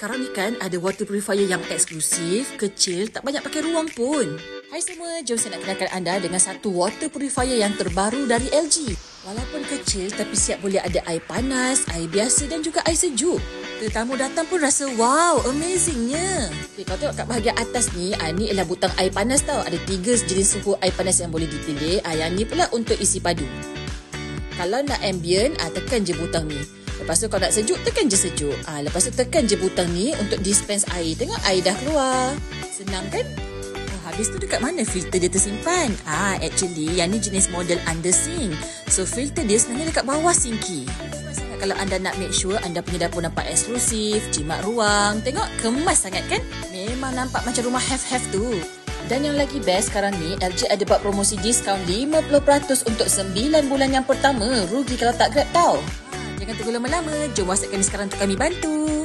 sekarang ni kan ada water purifier yang eksklusif, kecil, tak banyak pakai ruang pun. Hai semua, jom saya nak kenalkan anda dengan satu water purifier yang terbaru dari LG. Walaupun kecil tapi siap boleh ada air panas, air biasa dan juga air sejuk. Tetamu datang pun rasa wow, amazingnya. Okay, kalau tengok kat bahagian atas ni, ni ialah butang air panas tau. Ada 3 jenis suhu air panas yang boleh dipilih. Yang ni pula untuk isi padu. Kalau nak ambient, tekan je butang ni. Lepas tu kalau nak sejuk, tekan je sejuk. Lepas tu tekan je butang ni untuk dispense air. Tengok air dah keluar. Senang kan? Habis tu dekat mana filter dia tersimpan? Actually yang ni jenis model under sink. So filter dia sebenarnya dekat bawah sinki. Kalau anda nak make sure anda punya dapur nampak eksklusif, jimat ruang. Tengok kemas sangat kan? Memang nampak macam rumah have-have tu. Dan yang lagi best sekarang ni, LG ada buat promosi diskaun 50% untuk 9 bulan yang pertama. Rugi kalau tak grab tau. Jangan tunggu lama-lama. Jom WhatsApp kami sekarang untuk kami bantu.